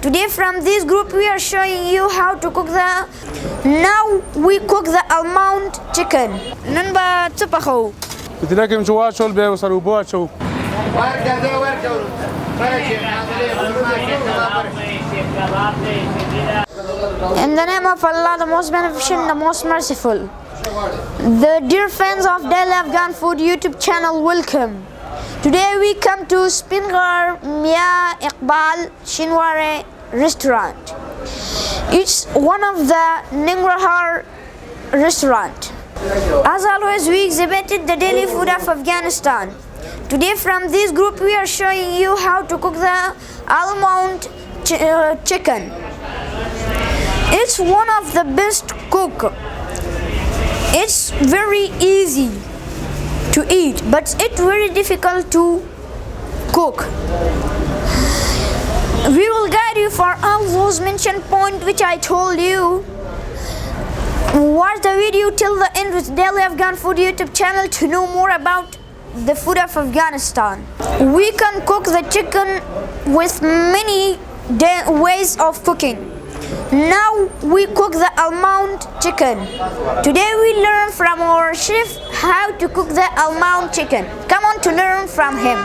Today from this group we are showing you how to cook now we cook the almond chicken. نن به څه پخوو؟ پتیله کې چې واچول بیا ورسره اوبه واچوو. In the name of Allah, the most beneficent, the most merciful. The dear fans of Daily Afghan Food YouTube channel, welcome. Today we come to Spingar Mia Iqbal Shinware restaurant. It's one of the Nangarhar restaurant. As always, we exhibited the daily food of Afghanistan. Today from this group we are showing you how to cook the almond chicken. It's one of the best cook. It's very easy to eat, but it's very difficult to cook. We will guide you for all those mentioned points which I told you. Watch the video till the end with Daily Afghan Food YouTube channel to know more about the food of Afghanistan. We can cook the chicken with many ways of cooking. Now we cook the almond chicken. Today we learn from our chef how to cook the almond chicken. Come on to learn from him.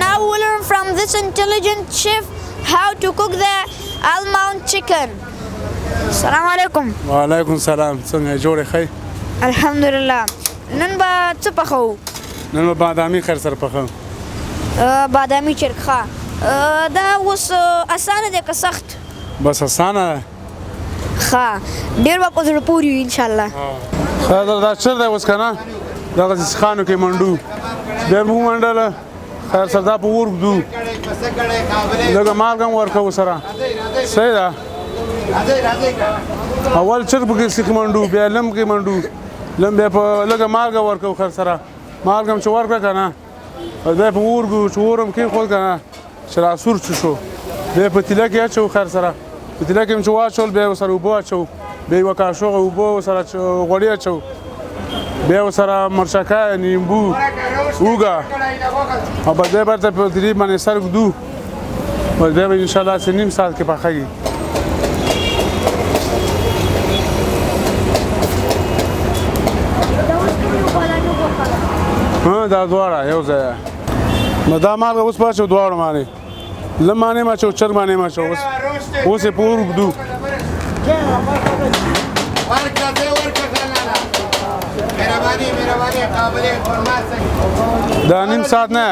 Now we learn from this intelligent chef how to cook the almond chicken. Assalamu alaikum. Wa alaikum salam. څنګه جوړې ښه؟ Alhamdulillah. نن به څه پخوو؟ نن به بادامي خیر سره پخوم. بادامي چرګ دا اوس اسانه دی که سخت؟ بس اسانه ده. ښه ډېر به په زړه پورې وي انشاءالله. ښه دا چر دی اوس که نه دغسې سیخانو کې منډو بیا موږ منډله خیر سره دا په اور ږدو لږه مالګه هم ورکوو سره صحیح ده. اول چرګ پکې سیخ منډو بیا لم کې منډو لم بیا په لږه مالګه ورکوو خیر سره مالګه هم چې ورکړه که نه بیا په اور ږدو چې اور هم کېښود که نه چې راسور شو بیا په تیله کې اچوو خیر سره په تیله کې هم چې واچول بیا ورسره اوبه اچوو بیا یوه کاشوغه اوبه ورسره غوړي اچوو بیا ورسره مرچکه نیمبو اوږه او بس بیا بیرته په تیلې باندې سر ږدو بس بیا به انشاءالله داسې نیم ساعت کې پخیږي. دا دواړه یو ځای نو دا مالګه اوس په اچو دواړو باندې لم باندې م اچو چرګ باندې م اچو اوس یې په اور ږدو. دا نیم ساعت نه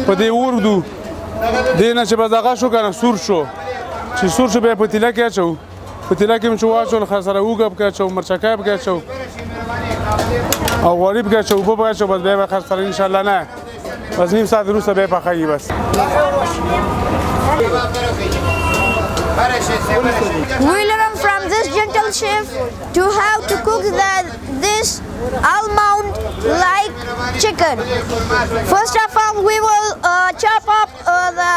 په دې اور ږدو دې نه چې بس دغه شو که نه سور شو چې سور شو بیا په تیله کې اچوو په تیله کې م چې واچول ښه سره اوږه پکې اچوو مرچکی پکې اچوو او غوړي پکې اچوو اوبه پکې اچوو بس بیا به ښه سره انشاءالله نه بس نیم ساعت وروسته بیا پخیږي بس. We learn from this gentle chef to how to cook this almond like chicken. First of all, we will chop up the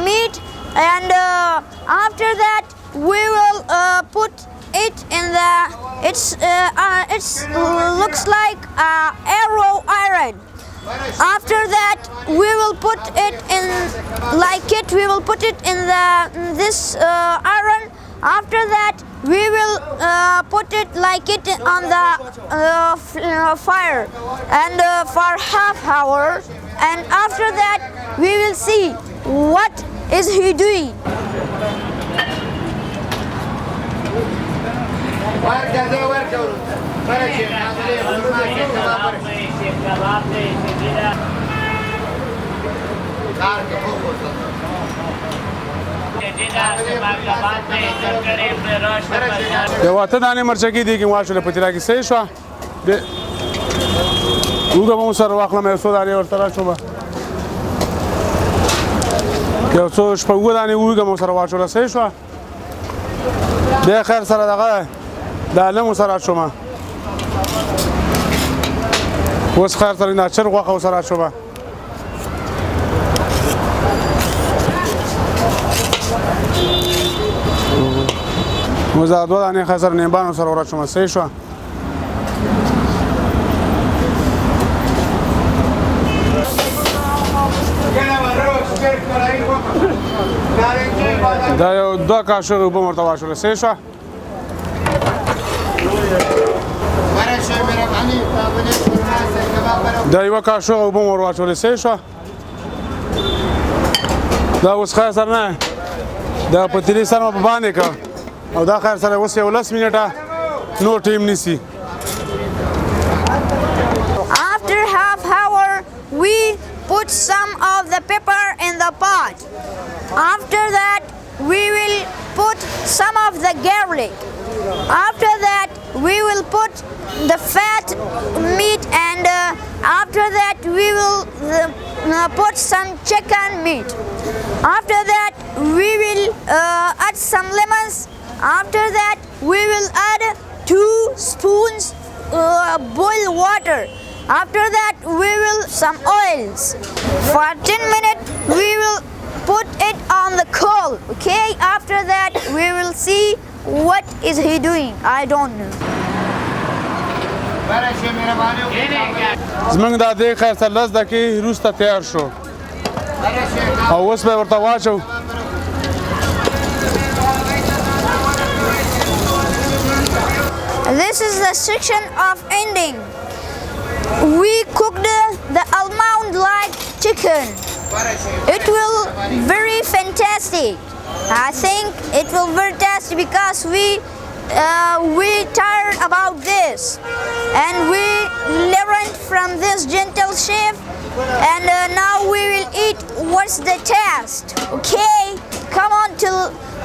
meat, and after that we will put it in the it looks like arrow iron. After that we will put it in we will put it in this iron. After that we will put it on the fire and for half hour, and after that we will see what is he doing. یو اته دانې مرچکي دي کې واچولې په تیله کې صحیح شوه اوږه به م سره واخلم یو څو دانې ورته راچومه یو څو شپږ اووه دانې اوږه مو سره واچوله صحیح شوه بیا خیر سره دغه دا لم سره اچومه اوس خیر سره دا چرګ غوښه ورسره اچومه وزه دوه دانې خسر نیمبانو سره ورچوم صحیح شوه دا یو 2 کاشر اوبه ورته واچوله صحیح شوه دا 1 کاشر اوبه ور واچولې صحیح شوه دا اوس خیر سره نه دا پتیلې سره په باندې کړه او دا خیر سره اوس یو 10 منټه نو ټیم نیسي After half hour, we put some of the pepper in the pot. After that, we will put some of the garlic. After that, we will put the fat meat, and after that, we will put some chicken meat. After that, we will add some lemons. After that, we will add 2 spoons boiled water. After that, we will some oils. For 10 minutes, we will put it on the coal. Okay. After that, we will see what is he doing. I don't know. زمونږ دا دی خیر سره 10 دقیقې وروسته تیار شو او اوس به ورته واچو This is the section of ending. We cooked the almond like chicken. It will very fantastic. I think it will very tasty because we tired about this, and we learned from this gentle chef, and now we will eat what's the taste. Okay, come on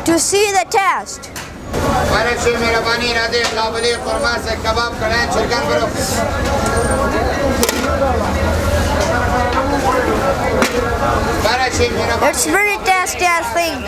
to see the taste. It's very tasty, I think.